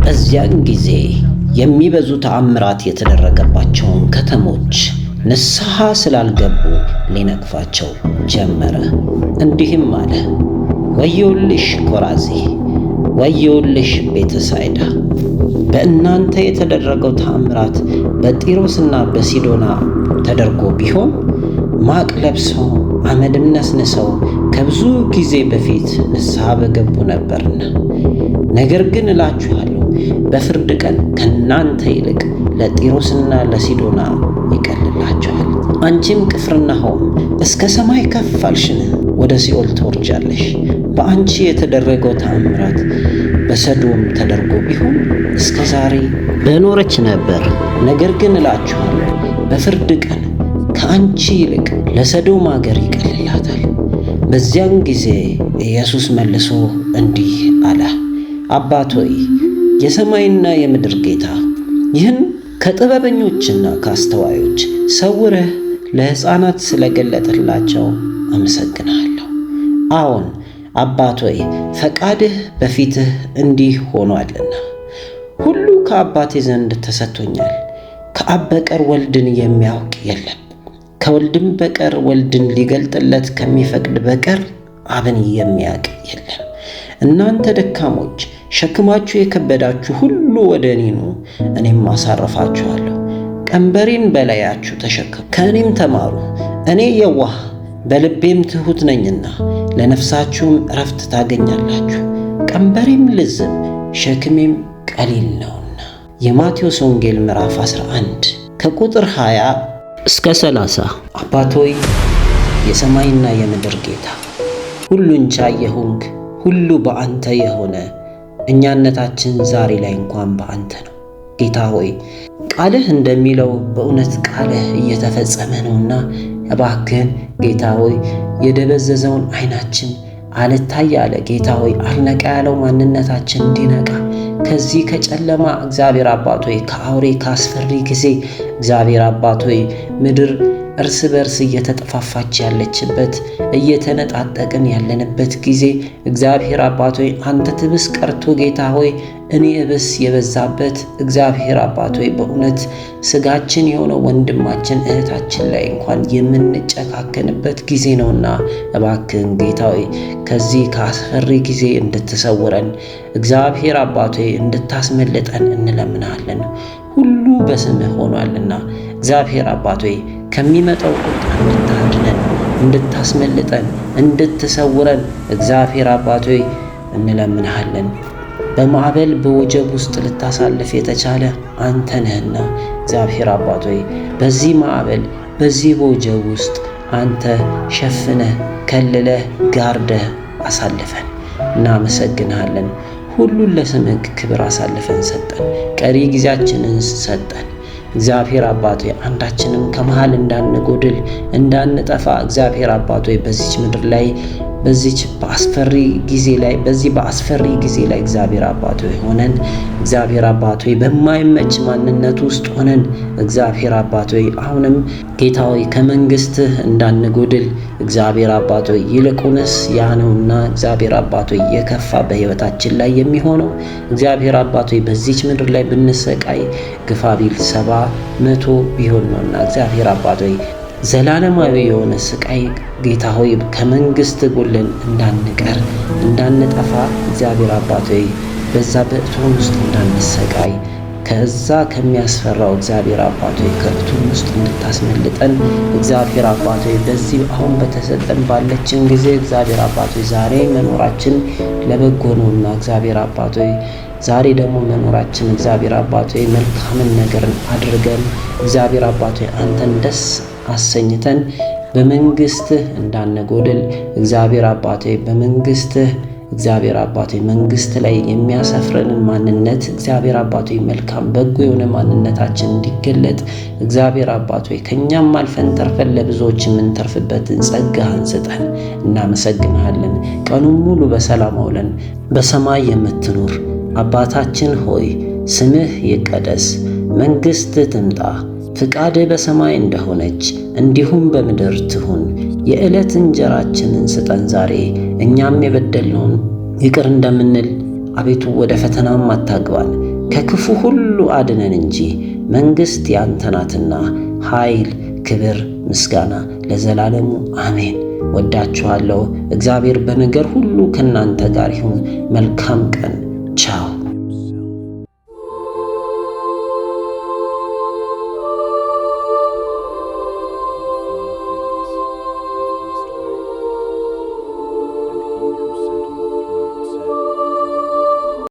በዚያን ጊዜ የሚበዙ ተአምራት የተደረገባቸውን ከተሞች ንስሐ ስላልገቡ ሊነቅፋቸው ጀመረ። እንዲህም አለ፣ ወዮልሽ ኮራዚ! ወዮልሽ ቤተሳይዳ! በእናንተ የተደረገው ተአምራት በጢሮስና በሲዶና ተደርጎ ቢሆን ማቅ ለብሰው አመድም ነስንሰው ከብዙ ጊዜ በፊት ንስሐ በገቡ ነበርና። ነገር ግን እላችኋለሁ በፍርድ ቀን ከእናንተ ይልቅ ለጢሮስና ለሲዶና ይቀልላቸዋል። አንቺም ቅፍርናሆም እስከ ሰማይ ከፍ አልሽን? ወደ ሲኦል ትወርጃለሽ። በአንቺ የተደረገው ተአምራት በሰዶም ተደርጎ ቢሆን እስከ ዛሬ በኖረች ነበር። ነገር ግን እላችኋለሁ በፍርድ ቀን ከአንቺ ይልቅ ለሰዶም አገር ይቀልላታል። በዚያን ጊዜ ኢየሱስ መልሶ እንዲህ አለ፣ አባት ሆይ የሰማይና የምድር ጌታ፣ ይህን ከጥበበኞችና ከአስተዋዮች ሰውረህ ለሕፃናት ስለገለጥላቸው አመሰግንሃለሁ። አዎን አባት ሆይ ፈቃድህ በፊትህ እንዲህ ሆኗልና። ሁሉ ከአባቴ ዘንድ ተሰጥቶኛል። ከአብ በቀር ወልድን የሚያውቅ የለም፣ ከወልድም በቀር ወልድን ሊገልጥለት ከሚፈቅድ በቀር አብን የሚያውቅ የለም። እናንተ ደካሞች ሸክማችሁ የከበዳችሁ ሁሉ ወደ እኔ ኑ፣ እኔም አሳርፋችኋለሁ። ቀንበሬን በላያችሁ ተሸከሙ፣ ከእኔም ተማሩ፣ እኔ የዋህ በልቤም ትሑት ነኝና ለነፍሳችሁም ዕረፍት ታገኛላችሁ። ቀንበሬም ልዝብ ሸክሜም ቀሊል ነውና። የማቴዎስ ወንጌል ምዕራፍ 11 ከቁጥር 20 እስከ 30። አባት ሆይ የሰማይና የምድር ጌታ፣ ሁሉን ቻይ የሆንክ ሁሉ በአንተ የሆነ እኛነታችን ዛሬ ላይ እንኳን በአንተ ነው። ጌታ ሆይ ቃልህ እንደሚለው በእውነት ቃልህ እየተፈጸመ ነውና እባክህን ጌታ ሆይ የደበዘዘውን ዓይናችን አልታይ ያለ ጌታ ሆይ አልነቃ ያለው ማንነታችን እንዲነቃ ከዚህ ከጨለማ እግዚአብሔር አባት ሆይ ከአውሬ ካስፈሪ ጊዜ እግዚአብሔር አባት ሆይ ምድር እርስ በርስ እየተጠፋፋች ያለችበት እየተነጣጠቅን ያለንበት ጊዜ እግዚአብሔር አባት ሆይ አንተ ትብስ ቀርቶ ጌታ ሆይ እኔ እብስ የበዛበት እግዚአብሔር አባት ሆይ በእውነት ስጋችን የሆነው ወንድማችን እህታችን ላይ እንኳን የምንጨካከንበት ጊዜ ነውና እባክህን ጌታ ሆይ ከዚህ ከአስፈሪ ጊዜ እንድትሰውረን እግዚአብሔር አባት ሆይ እንድታስመልጠን እንለምናለን። ሁሉ በስምህ ሆኗልና እግዚአብሔር አባት ሆይ ከሚመጣው ቁጣ እንድታድነን፣ እንድታስመልጠን፣ እንድትሰውረን እግዚአብሔር አባት ሆይ እንለምንሃለን። በማዕበል በወጀብ ውስጥ ልታሳልፍ የተቻለ አንተ ነህና እግዚአብሔር አባት ሆይ በዚህ ማዕበል በዚህ በወጀብ ውስጥ አንተ ሸፍነህ ከልለህ ጋርደህ አሳልፈን እናመሰግንሃለን። ሁሉን ለስምህ ክብር አሳልፈን ሰጠን፣ ቀሪ ጊዜያችንን ሰጠን። እግዚአብሔር አባት ሆይ አንዳችንም ከመሃል እንዳንጎድል እንዳንጠፋ እግዚአብሔር አባት ሆይ በዚች ምድር ላይ በዚች በአስፈሪ ጊዜ ላይ በዚህ በአስፈሪ ጊዜ ላይ እግዚአብሔር አባት ሆይ ሆነን እግዚአብሔር አባት ሆይ በማይመች ማንነት ውስጥ ሆነን እግዚአብሔር አባት ሆይ አሁንም ጌታ ሆይ ከመንግስትህ እንዳንጎድል እግዚአብሔር አባት ሆይ ይልቁንስ ያ ነውና እግዚአብሔር አባት ሆይ የከፋ በሕይወታችን ላይ የሚሆነው እግዚአብሔር አባት ሆይ በዚች ምድር ላይ ብንሰቃይ ግፋ ቢል 70 100 ቢሆን ነውና እግዚአብሔር አባት ሆይ ዘላለማዊ የሆነ ስቃይ ጌታ ሆይ ከመንግስት ጎለን እንዳንቀር እንዳንጠፋ እግዚአብሔር አባት ሆይ በዛ በእቶን ውስጥ እንዳንሰቃይ ከዛ ከሚያስፈራው እግዚአብሔር አባት ሆይ ከእቶን ውስጥ እንድታስመልጠን እግዚአብሔር አባት ሆይ በዚህ አሁን በተሰጠን ባለችን ጊዜ እግዚአብሔር አባት ሆይ ዛሬ መኖራችን ለበጎ ነውና እግዚአብሔር አባት ሆይ ዛሬ ደግሞ መኖራችን እግዚአብሔር አባት ሆይ መልካምን ነገርን አድርገን እግዚአብሔር አባት ሆይ አንተን ደስ አሰኝተን በመንግስትህ እንዳንጎድል እግዚአብሔር አባቴ በመንግስትህ እግዚአብሔር አባቴ መንግስት ላይ የሚያሰፍረንን ማንነት እግዚአብሔር አባቴ መልካም በጎ የሆነ ማንነታችን እንዲገለጥ እግዚአብሔር አባቴ ከኛም አልፈን ተርፈን ለብዙዎች የምንተርፍበትን ጸጋህን ስጠን። እናመሰግንሃለን። ቀኑን ሙሉ በሰላም አውለን በሰማይ የምትኖር አባታችን ሆይ ስምህ ይቀደስ፣ መንግስትህ ትምጣ፣ ፍቃድህ በሰማይ እንደሆነች እንዲሁም በምድር ትሁን። የዕለት እንጀራችንን ስጠን ዛሬ፣ እኛም የበደልነውን ይቅር እንደምንል፣ አቤቱ ወደ ፈተናም አታግባን፣ ከክፉ ሁሉ አድነን እንጂ መንግሥት ያንተ ናትና፣ ኃይል፣ ክብር፣ ምስጋና ለዘላለሙ አሜን። ወዳችኋለሁ። እግዚአብሔር በነገር ሁሉ ከእናንተ ጋር ይሁን። መልካም ቀን